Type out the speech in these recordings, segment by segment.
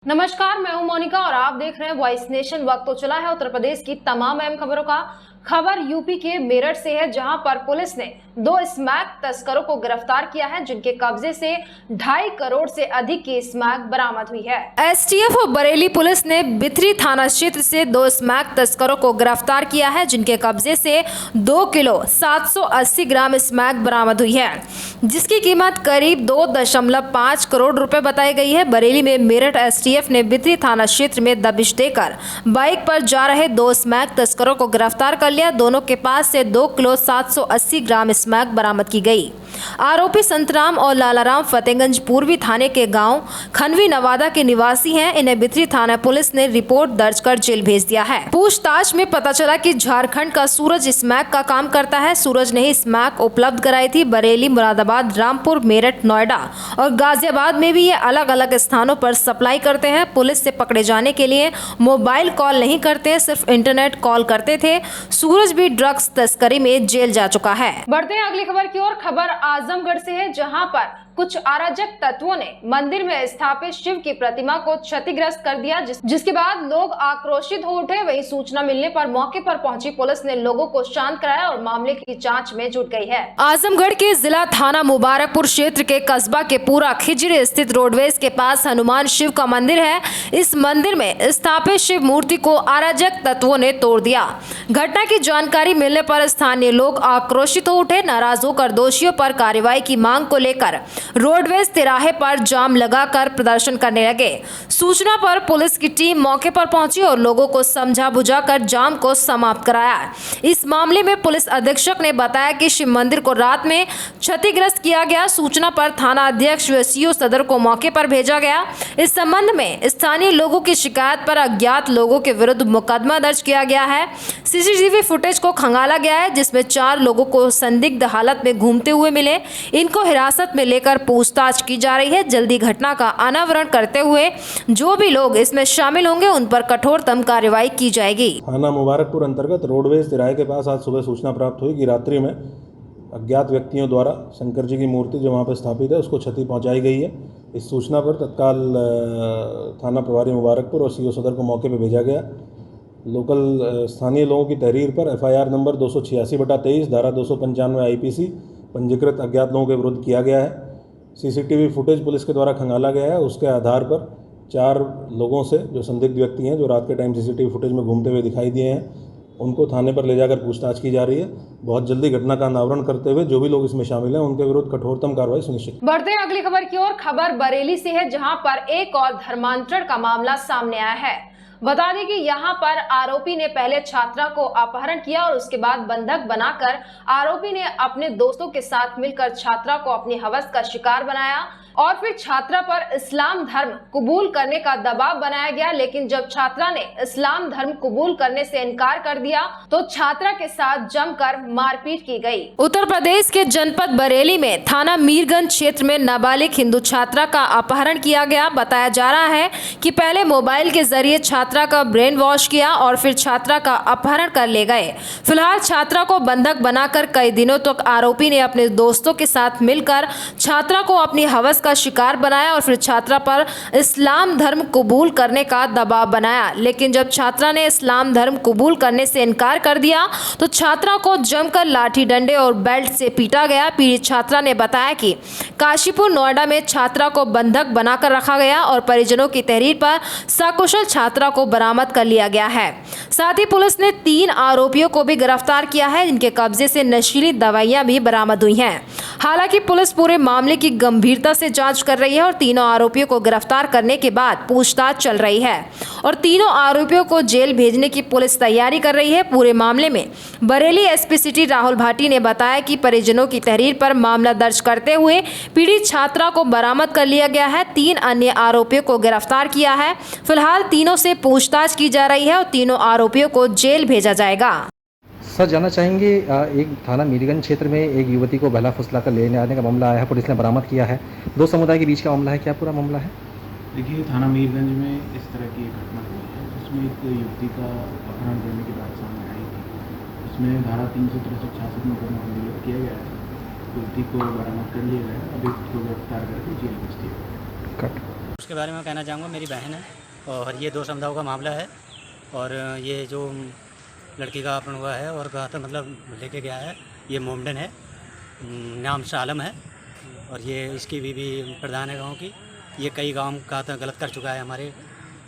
नमस्कार, मैं हूं मोनिका और आप देख रहे हैं वॉइस नेशन। वक्त तो चला है उत्तर प्रदेश की तमाम अहम खबरों का। खबर यूपी के मेरठ से है, जहां पर पुलिस ने 2 स्मैक तस्करों को गिरफ्तार किया है, जिनके कब्जे से 2.5 करोड़ से अधिक की स्मैक बरामद हुई है। एसटीएफ और बरेली पुलिस ने बिथरी थाना क्षेत्र से 2 स्मैक तस्करों को गिरफ्तार किया है, जिनके कब्जे से 2 किलो 780 ग्राम स्मैक बरामद हुई है, जिसकी कीमत करीब 2.5 करोड़ रुपए बताई गई है। बरेली में मेरठ एसटीएफ ने बिथरी थाना क्षेत्र में दबिश देकर बाइक पर जा रहे 2 स्मैक तस्करों को गिरफ्तार कर लिया। दोनों के पास से 2 किलो 780 ग्राम स्मैक बरामद की गई। आरोपी संतराम और लालाराम फतेहगंज पूर्वी थाने के गांव खनवी नवादा के निवासी हैं। इन्हें बिथरी थाना पुलिस ने रिपोर्ट दर्ज कर जेल भेज दिया है। पूछताछ में पता चला कि झारखंड का सूरज स्मैक का काम करता है। सूरज ने ही स्मैक उपलब्ध कराई थी। बरेली, मुरादाबाद, रामपुर, मेरठ, नोएडा और गाजियाबाद में भी ये अलग अलग स्थानों पर सप्लाई करते हैं। पुलिस से पकड़े जाने के लिए मोबाइल कॉल नहीं करते, सिर्फ इंटरनेट कॉल करते थे। सूरज भी ड्रग्स तस्करी में जेल जा चुका है। बढ़ते हैं अगली खबर की ओर। खबर आजमगढ़ से है, जहां पर कुछ अराजक तत्वों ने मंदिर में स्थापित शिव की प्रतिमा को क्षतिग्रस्त कर दिया, जिसके बाद लोग आक्रोशित हो उठे। वहीं सूचना मिलने पर मौके पर पहुंची पुलिस ने लोगों को शांत कराया और मामले की जांच में जुट गई है। आजमगढ़ के जिला थाना मुबारकपुर क्षेत्र के कस्बा के पूरा खिजरी स्थित रोडवेज के पास हनुमान शिव का मंदिर है। इस मंदिर में स्थापित शिव मूर्ति को अराजक तत्वों ने तोड़ दिया। घटना की जानकारी मिलने पर स्थानीय लोग आक्रोशित हो उठे। नाराज होकर दोषियों पर कार्रवाई की मांग को लेकर रोडवेज तिराहे पर जाम लगाकर प्रदर्शन करने लगे। सूचना पर पुलिस की टीम मौके पर पहुंची और लोगों को समझा बुझाकर जाम को समाप्त कराया। इस मामले में पुलिस अधीक्षक ने बताया कि शिव मंदिर को रात में क्षतिग्रस्त किया गया। सूचना पर थाना अध्यक्ष व सीओ सदर को मौके पर भेजा गया। इस संबंध में स्थानीय लोगों की शिकायत पर अज्ञात लोगों के विरुद्ध मुकदमा दर्ज किया गया है। सीसीटीवी फुटेज को खंगाला गया है, जिसमें 4 लोगों को संदिग्ध हालत में घूमते हुए मिले। इनको हिरासत में लेकर पूछताछ की जा रही है। जल्दी घटना का अनावरण करते हुए जो भी लोग इसमें शामिल होंगे उन पर कठोरतम कार्रवाई की जाएगी। थाना मुबारकपुर अंतर्गत रोडवेज तिराहे के पास आज सुबह सूचना प्राप्त हुई कि रात्रि में अज्ञात व्यक्तियों द्वारा शंकर जी की मूर्ति जो वहाँ पर स्थापित है उसको क्षति पहुँचाई गई है। इस सूचना पर तत्काल थाना प्रभारी मुबारकपुर और सीओ सदर को मौके पर भेजा गया। लोकल स्थानीय लोगों की तहरीर पर एफआईआर नंबर 286/23 धारा 295 आईपीसी पंजीकृत अज्ञात लोगों के विरुद्ध किया गया है। सीसीटीवी फुटेज पुलिस के द्वारा खंगाला गया है। उसके आधार पर 4 लोगों से जो संदिग्ध व्यक्ति हैं, जो रात के टाइम सीसीटीवी फुटेज में घूमते हुए दिखाई दिए हैं, उनको थाने पर ले जाकर पूछताछ की जा रही है। बहुत जल्दी घटना का अनावरण करते हुए जो भी लोग इसमें शामिल हैं उनके विरुद्ध कठोरतम कार्रवाई सुनिश्चित। बढ़ते हैं अगली खबर की ओर। खबर बरेली से है, जहां पर एक और धर्मांतरण का मामला सामने आया है। बता दें कि यहाँ पर आरोपी ने पहले छात्रा को अपहरण किया और उसके बाद बंधक बनाकर आरोपी ने अपने दोस्तों के साथ मिलकर छात्रा को अपनी हवस का शिकार बनाया और फिर छात्रा पर इस्लाम धर्म कबूल करने का दबाव बनाया गया। लेकिन जब छात्रा ने इस्लाम धर्म कबूल करने से इनकार कर दिया तो छात्रा के साथ जमकर मारपीट की गई। उत्तर प्रदेश के जनपद बरेली में थाना मीरगंज क्षेत्र में नाबालिग हिंदू छात्रा का अपहरण किया गया। बताया जा रहा है कि पहले मोबाइल के जरिए छात्रा का ब्रेन वॉश किया और फिर छात्रा का अपहरण कर ले गए। फिलहाल छात्रा को बंधक बनाकर कई दिनों तक आरोपी ने अपने दोस्तों के साथ मिलकर छात्रा को अपनी हवस का शिकार बनाया और फिर छात्रा पर इस्लाम धर्म कबूल करने का दबाव बनाया। लेकिन जब छात्रा ने इस्लाम धर्म कबूल करने से इनकार कर दिया तो छात्रा को जमकर लाठी डंडे और बेल्ट से पीटा गया। पीड़ित छात्रा ने बताया कि काशीपुर, नोएडा में छात्रा को बंधक बनाकर रखा गया और परिजनों की तहरीर पर सकुशल छात्रा को बरामद कर लिया गया है। साथ ही पुलिस ने 3 आरोपियों को भी गिरफ्तार किया है, जिनके कब्जे से नशीली दवाइयां भी बरामद हुई हैं। हालांकि पुलिस पूरे मामले की गंभीरता से जांच कर रही है और तीनों आरोपियों को गिरफ्तार करने के बाद पूछताछ चल रही है और तीनों आरोपियों को जेल भेजने की पुलिस तैयारी कर रही है। पूरे मामले में बरेली एसपी सिटी राहुल भाटी ने बताया कि परिजनों की तहरीर पर मामला दर्ज करते हुए पीड़ित छात्रा को बरामद कर लिया गया है। 3 अन्य आरोपियों को गिरफ्तार किया है। फिलहाल तीनों से पूछताछ की जा रही है और तीनों आरोपियों को जेल भेजा जाएगा। सर, जानना चाहेंगे, एक थाना मीरगंज क्षेत्र में एक युवती को बहला फुसला कर लेने आने का मामला आया है, पुलिस ने बरामद किया है। 2 समुदाय के बीच का मामला है, क्या पूरा मामला है? देखिए, थाना मीरगंज में इस तरह की एक घटना हुई है जिसमें एक युवती का अपहरण करने की बात सामने आई थी। उसमें धारा 363-66 में पंजीकृत किया गया है। युवती को बरामद कर लिया गया है। अभी उसको गिरफ्तार करके जेल भेज दिया गया। उसके बारे में कहना चाहूँगा, मेरी बहन है और ये दो समुदायों का मामला है। और ये जो लड़की का अपहरण हुआ है और कहा था मतलब लेके गया है, ये मोमडन है, नाम से आलम है और ये इसकी बीवी प्रधान है गांव की। ये कई गांव कहा था गलत कर चुका है हमारे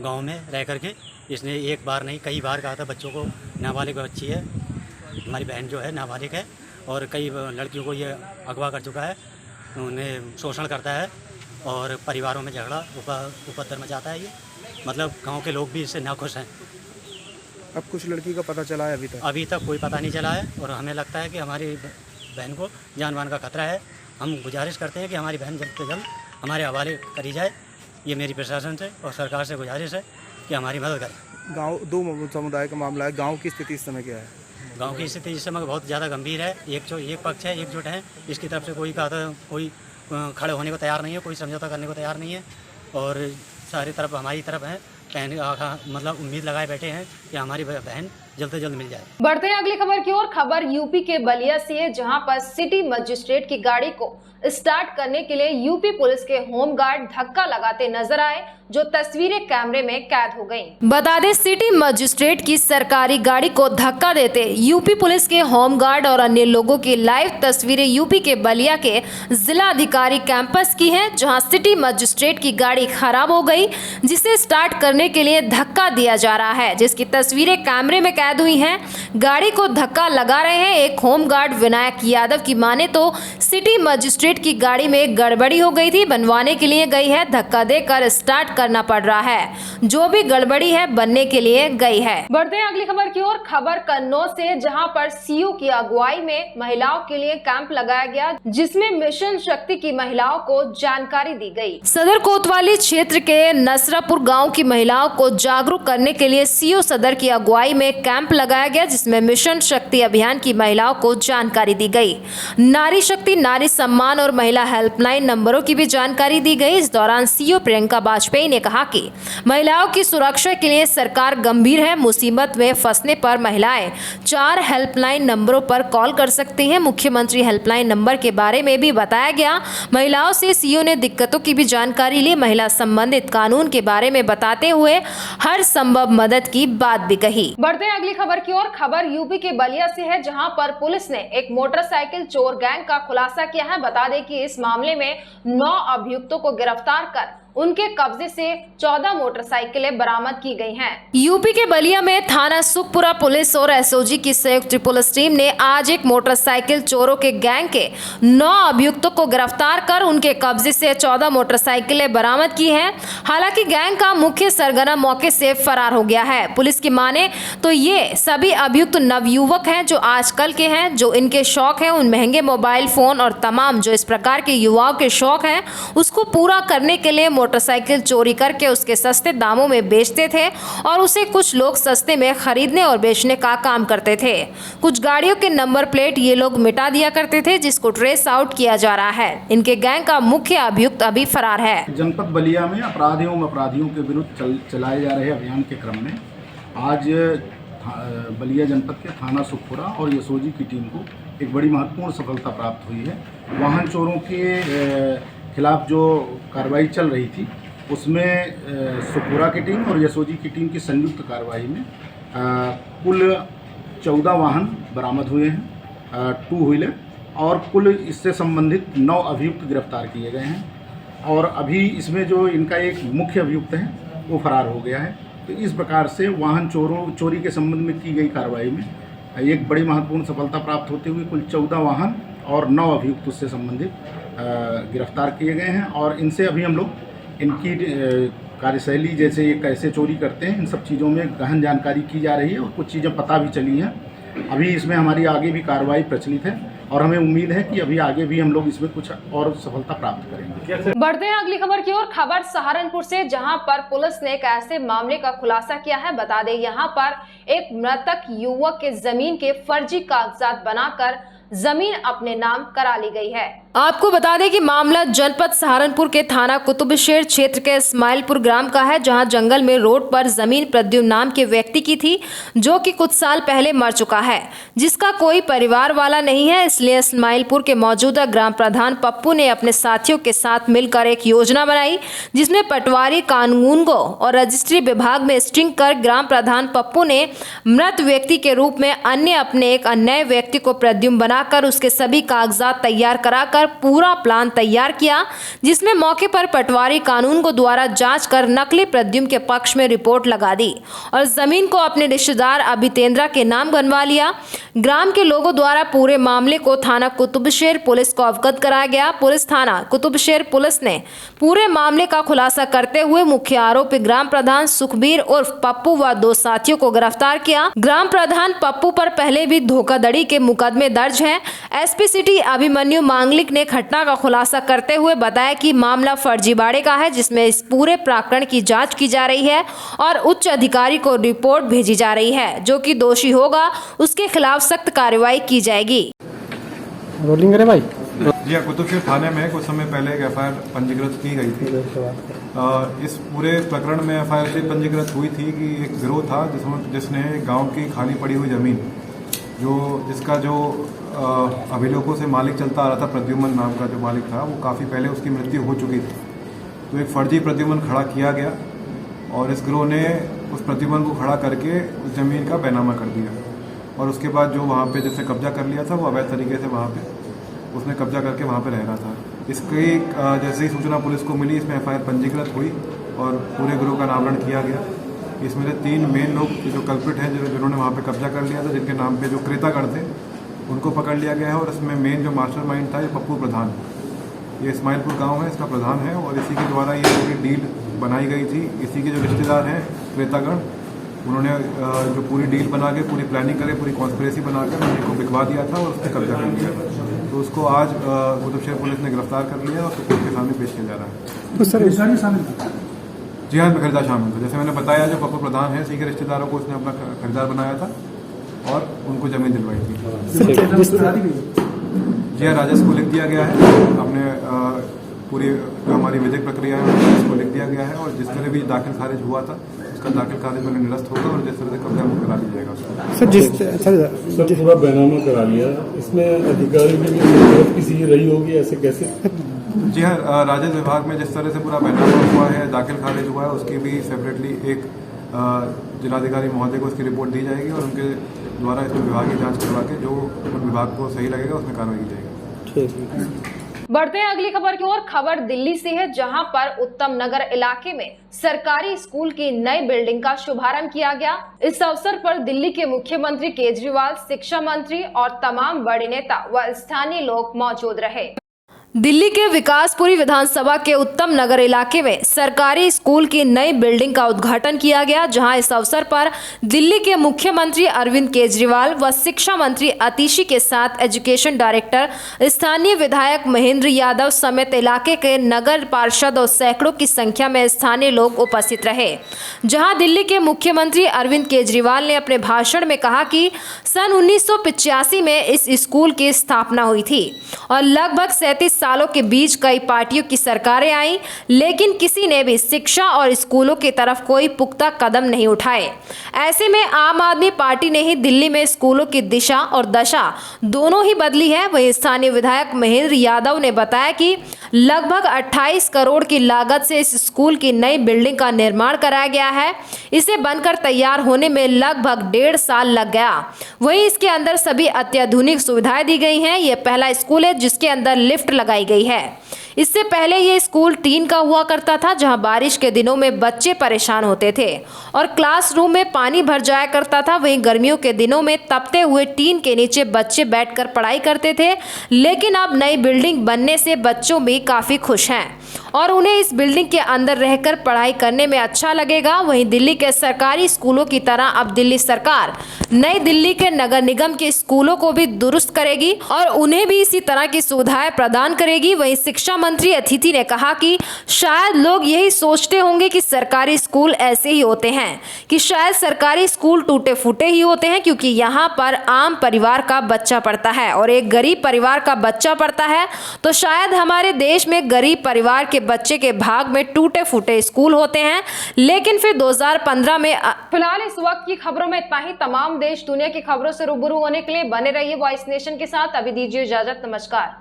गांव में रह करके। इसने एक बार नहीं कई बार कहा था बच्चों को, नाबालिग बच्ची है हमारी बहन जो है, नाबालिग है और कई लड़कियों को ये अगवा कर चुका है, उन्हें शोषण करता है और परिवारों में झगड़ा उपद्रव मचाता है। ये मतलब गांव के लोग भी इससे नाखुश हैं। अब कुछ लड़की का पता चला है अभी तक कोई पता नहीं चला है और हमें लगता है कि हमारी बहन को जान माल का खतरा है। हम गुजारिश करते हैं कि हमारी बहन जल्द से जल्द हमारे हवाले करी जाए। ये मेरी प्रशासन से और सरकार से गुजारिश है कि हमारी मदद करें। गांव दो समुदाय का मामला है, गांव की स्थिति इस समय क्या है? गांव की स्थिति इस समय बहुत ज़्यादा गंभीर है। एक पक्ष है, एकजुट है, इसकी तरफ से कोई कोई खड़े होने को तैयार नहीं है, कोई समझौता करने को तैयार नहीं है और सारी तरफ हमारी तरफ है, मतलब उम्मीद लगाए बैठे हैं कि हमारी बहन जल्द से जल्द मिल जाए। बढ़ते हैं अगली खबर की ओर। खबर यूपी के बलिया से है, जहां पर सिटी मजिस्ट्रेट की गाड़ी को स्टार्ट करने के लिए यूपी पुलिस के होमगार्ड धक्का लगाते नजर आए, जो तस्वीरें कैमरे में कैद हो गईं। बता दें, सिटी मजिस्ट्रेट की सरकारी गाड़ी को धक्का देते यूपी पुलिस के होमगार्ड और अन्य लोगों की लाइव तस्वीरें यूपी के बलिया के जिला अधिकारी कैंपस की हैं, जहां सिटी मजिस्ट्रेट की गाड़ी खराब हो गई, जिसे स्टार्ट करने के लिए धक्का दिया जा रहा है, जिसकी तस्वीरें कैमरे में कैद हुई हैं। गाड़ी को धक्का लगा रहे हैं एक होमगार्ड विनायक यादव की माने तो सिटी मजिस्ट्रेट की गाड़ी में गड़बड़ी हो गई थी, बनवाने के लिए गई है, धक्का देकर स्टार्ट करना पड़ रहा है, जो भी गड़बड़ी है बनने के लिए गई है। बढ़ते हैं अगली खबर की ओर। खबर कन्नौज से, जहां पर सीओ की अगुवाई में महिलाओं के लिए कैंप लगाया गया, जिसमें मिशन शक्ति की महिलाओं को जानकारी दी गई। सदर कोतवाली क्षेत्र के नसरापुर गाँव की महिलाओं को जागरूक करने के लिए सीओ सदर की अगुवाई में कैंप लगाया गया, जिसमें मिशन शक्ति अभियान की महिलाओं को जानकारी दी गई। नारी शक्ति, नारी सम्मान और महिला हेल्पलाइन नंबरों की भी जानकारी दी गई। इस दौरान सीओ प्रियंका वाजपेयी ने कहा कि महिलाओं की सुरक्षा के लिए सरकार गंभीर है। मुसीबत में फंसने पर महिलाएं 4 हेल्पलाइन नंबरों पर कॉल कर सकती हैं। मुख्यमंत्री हेल्पलाइन नंबर के बारे में भी बताया गया। महिलाओं से सीओ ने दिक्कतों की भी जानकारी ली। महिला संबंधित कानून के बारे में बताते हुए हर संभव मदद की बात भी कही। बढ़ते हैं अगली खबर की ओर। खबर यूपी के बलिया से है, जहां पर पुलिस ने एक मोटरसाइकिल चोर गैंग का खुलासा किया है। बता दें कि इस मामले में 9 अभियुक्तों को गिरफ्तार कर उनके कब्जे से 14 मोटरसाइकिलें बरामद की गई हैं। यूपी के बलिया में थाना सुखपुरा पुलिस और एसओजी की संयुक्त पुलिस टीम ने आज एक मोटरसाइकिल चोरों के गैंग के 9 अभियुक्तों को गिरफ्तार कर उनके कब्जे से 14 मोटरसाइकिलें बरामद की हैं। हालांकि गैंग का मुख्य सरगना मौके से फरार हो गया है। पुलिस की माने तो ये सभी अभियुक्त नवयुवक हैं, जो आजकल के हैं, जो इनके शौक है उन महंगे मोबाइल फोन और तमाम जो इस प्रकार के युवाओं के शौक हैं उसको पूरा करने के लिए मोटरसाइकिल चोरी करके उसके सस्ते दामों में बेचते थे और उसे कुछ लोग सस्ते में खरीदने और बेचने का काम करते थे। कुछ गाड़ियों के नंबर प्लेट ये लोग मिटा दिया करते थे, जिसको ट्रेस आउट किया जा रहा है। इनके गैंग का मुख्य अभियुक्त अभी फरार है। जनपद बलिया में अपराधियों के विरुद्ध चलाए जा रहे अभियान के क्रम में आज बलिया जनपद के थाना सुखपुरा और एसओजी की टीम को एक बड़ी महत्वपूर्ण सफलता प्राप्त हुई है। वाहन चोरों के खिलाफ जो कार्रवाई चल रही थी उसमें सुखपुरा की टीम और एसओजी की टीम की संयुक्त कार्रवाई में कुल 14 वाहन बरामद हुए हैं, 2 व्हीलर, और कुल इससे संबंधित 9 अभियुक्त गिरफ्तार किए गए हैं और अभी इसमें जो इनका एक मुख्य अभियुक्त है वो फरार हो गया है। तो इस प्रकार से वाहन चोरी के संबंध में की गई कार्रवाई में एक बड़ी महत्वपूर्ण सफलता प्राप्त होते हुए कुल 14 वाहन और 9 अभियुक्त उससे संबंधित गिरफ्तार किए गए हैं और इनसे अभी हम लोग इनकी कार्यशैली, जैसे ये कैसे चोरी करते हैं, इन सब चीज़ों में गहन जानकारी की जा रही है और कुछ चीज़ें पता भी चली हैं। अभी इसमें हमारी आगे भी कार्रवाई प्रचलित है और हमें उम्मीद है कि अभी आगे भी हम लोग इसमें कुछ और सफलता प्राप्त करेंगे। बढ़ते हैं अगली खबर की ओर। खबर सहारनपुर से, जहां पर पुलिस ने एक ऐसे मामले का खुलासा किया है। बता दें, यहां पर एक मृतक युवक के जमीन के फर्जी कागजात बनाकर जमीन अपने नाम करा ली गई है। आपको बता दें कि मामला जनपद सहारनपुर के थाना कुतुबशेर क्षेत्र के इस्माइलपुर ग्राम का है, जहां जंगल में रोड पर जमीन प्रद्युम्न नाम के व्यक्ति की थी, जो कि कुछ साल पहले मर चुका है, जिसका कोई परिवार वाला नहीं है। इसलिए इस्माइलपुर के मौजूदा ग्राम प्रधान पप्पू ने अपने साथियों के साथ मिलकर एक योजना बनाई, जिसमें पटवारी कानूनगो और रजिस्ट्री विभाग में स्टिंग कर ग्राम प्रधान पप्पू ने मृत व्यक्ति के रूप में अपने एक अन्य व्यक्ति को प्रद्युम्न बनाकर उसके सभी कागजात तैयार कराकर पूरा प्लान तैयार किया, जिसमें मौके पर पटवारी कानून को द्वारा जांच कर नकली प्रद्युम्न के पक्ष में रिपोर्ट लगा दी और जमीन को अपने रिश्तेदार अभितेंद्रा के नाम बनवा लिया। ग्राम के लोगों द्वारा पूरे मामले को थाना कुतुबशेर पुलिस को अवगत कराया गया। पुलिस थाना कुतुबशेर पुलिस ने पूरे मामले का खुलासा करते हुए मुख्य आरोपी ग्राम प्रधान सुखबीर उर्फ पप्पू व 2 साथियों को गिरफ्तार किया। ग्राम प्रधान पप्पू पर पहले भी धोखाधड़ी के मुकदमे दर्ज है। एसपी सिटी अभिमन्यु मांगलिक ने घटना का खुलासा करते हुए बताया कि मामला फर्जीवाड़े का है, जिसमें इस पूरे प्रकरण की जांच की जा रही है और उच्च अधिकारी को रिपोर्ट भेजी जा रही है। जो कि दोषी होगा उसके खिलाफ सख्त कार्रवाई की जाएगी। रोलिंग करे भाई। जी हाँ, कुतुबशेर थाने में कुछ समय पहले एक एफआईआर पंजीकृत की गई थी। इस पूरे प्रकरण में एफआईआर से पंजीकृत हुई थी कि एक गिरोह था जिसने गांव की खाली पड़ी हुई जमीन जिसका जो अभिलेखों से मालिक चलता आ रहा था, प्रद्युम्न नाम का जो मालिक था, वो काफ़ी पहले उसकी मृत्यु हो चुकी थी। तो एक फर्जी प्रद्युम्न खड़ा किया गया और इस गिरोह ने उस प्रद्युम्न को खड़ा करके उस ज़मीन का बैनामा कर दिया और उसके बाद जो वहाँ पे जैसे कब्जा कर लिया था, वो अवैध तरीके से वहाँ पे उसने कब्जा करके वहाँ पे रह रहा था। इसकी जैसे ही सूचना पुलिस को मिली, इसमें एफआईआर पंजीकृत हुई और पूरे गिरोह का अनावरण किया गया। इसमें से 3 मेन लोग जो कल्प्रिट हैं, जिन्होंने वहाँ पे कब्जा कर लिया था, जिनके नाम पे जो क्रेतागढ़ थे, उनको पकड़ लिया गया है। और इसमें मेन जो मास्टरमाइंड था, ये पप्पू प्रधान, ये इस्माइलपुर गांव है, इसका प्रधान है और इसी के द्वारा ये पूरी डील बनाई गई थी। इसी के जो रिश्तेदार हैं क्रेतागढ़, उन्होंने जो पूरी डील बना के पूरी प्लानिंग करके पूरी कॉन्स्पिरेसी बनाकर उन्हीं को बिकवा दिया था और उस पर कब्जा कर लिया था। तो उसको आज कुतुबशेर पुलिस ने गिरफ्तार कर लिया और कोर्ट के सामने पेश किया जा रहा है। तो सर इसमें शामिल था? जी हाँ, खरीदार शामिल था। जैसे मैंने बताया, जो पप्पू प्रधान है, इसी के रिश्तेदारों को उसने अपना खरीदार बनाया था और उनको जमीन दिलवाई थी। जी हाँ, राजस्व को लिख दिया गया है। हमने पूरी जो हमारी विधिक प्रक्रिया है उसको लिख दिया गया है और जिस तरह भी दाखिल खारिज हुआ था, उसका दाखिल खारिज में निरस्त होगा और जिस तरह से कब्जा मुक्त करा ली जाएगा उसको। सर पूरा बैनामा करा लिया, इसमें अधिकारी की किसी की रही होगी, ऐसे कैसे? जी हाँ, राजस्व विभाग में जिस तरह से पूरा बैनामा हुआ है, दाखिल खारिज हुआ है, उसकी भी सेपरेटली एक जिलाधिकारी महोदय को उसकी रिपोर्ट दी जाएगी और उनके द्वारा इसमें विभागीय जांच करवा के जो विभाग को सही लगेगा उसमें कार्रवाई की जाएगी। बढ़ते हैं अगली खबर की ओर। खबर दिल्ली से है, जहां पर उत्तम नगर इलाके में सरकारी स्कूल की नई बिल्डिंग का शुभारंभ किया गया। इस अवसर पर दिल्ली के मुख्यमंत्री केजरीवाल, शिक्षा मंत्री और तमाम बड़े नेता व स्थानीय लोग मौजूद रहे। दिल्ली के विकासपुरी विधानसभा के उत्तम नगर इलाके में सरकारी स्कूल की नई बिल्डिंग का उद्घाटन किया गया, जहां इस अवसर पर दिल्ली के मुख्यमंत्री अरविंद केजरीवाल व शिक्षा मंत्री आतिशी के साथ एजुकेशन डायरेक्टर, स्थानीय विधायक महेंद्र यादव समेत इलाके के नगर पार्षद और सैकड़ों की संख्या में स्थानीय लोग उपस्थित रहे। जहां दिल्ली के मुख्यमंत्री अरविंद केजरीवाल ने अपने भाषण में कहा कि सन 1985 में इस स्कूल की स्थापना हुई थी और लगभग 37 सालों के बीच कई पार्टियों की सरकारें आईं, लेकिन किसी ने भी शिक्षा और स्कूलों की तरफ कोई पुख्ता कदम नहीं उठाए। ऐसे में आम आदमी पार्टी ने ही दिल्ली में स्कूलों की दिशा और दशा दोनों ही बदली है। वहीं स्थानीय विधायक महेंद्र यादव ने बताया कि लगभग 28 करोड़ की लागत से इस स्कूल की नई बिल्डिंग का निर्माण कराया गया है। इसे बनकर तैयार होने में लगभग 1.5 साल लग गया। वहीं इसके अंदर सभी अत्याधुनिक सुविधाएं दी गई हैं। यह पहला स्कूल है जिसके अंदर लिफ्ट लगाई गई है। इससे पहले ये स्कूल टीन का हुआ करता था, जहां बारिश के दिनों में बच्चे परेशान होते थे और क्लासरूम में पानी भर जाया करता था। वहीं गर्मियों के दिनों में तपते हुए टीन के नीचे बच्चे बैठकर पढ़ाई करते थे। लेकिन अब नई बिल्डिंग बनने से बच्चों भी काफी खुश हैं और उन्हें इस बिल्डिंग के अंदर रहकर पढ़ाई करने में अच्छा लगेगा। वहीं दिल्ली के सरकारी स्कूलों की तरह अब दिल्ली सरकार नई दिल्ली के नगर निगम के स्कूलों को भी दुरुस्त करेगी और उन्हें भी इसी तरह की सुविधाएं प्रदान करेगी। वहीं शिक्षा मंत्री अतिथि ने कहा कि शायद लोग यही सोचते होंगे कि सरकारी स्कूल ऐसे ही होते हैं, कि शायद सरकारी स्कूल टूटे फूटे ही होते हैं, क्योंकि यहाँ पर आम परिवार का बच्चा पढ़ता है और एक गरीब परिवार का बच्चा पढ़ता है, तो शायद हमारे देश में गरीब परिवार के बच्चे के भाग में टूटे फूटे स्कूल होते हैं। लेकिन फिर 2015 में फिलहाल इस वक्त की खबरों में इतना ही। तमाम देश दुनिया की खबरों से रूबरू होने के लिए बने रहिए वॉइस नेशन के साथ। अभी दीजिए इजाजत, नमस्कार।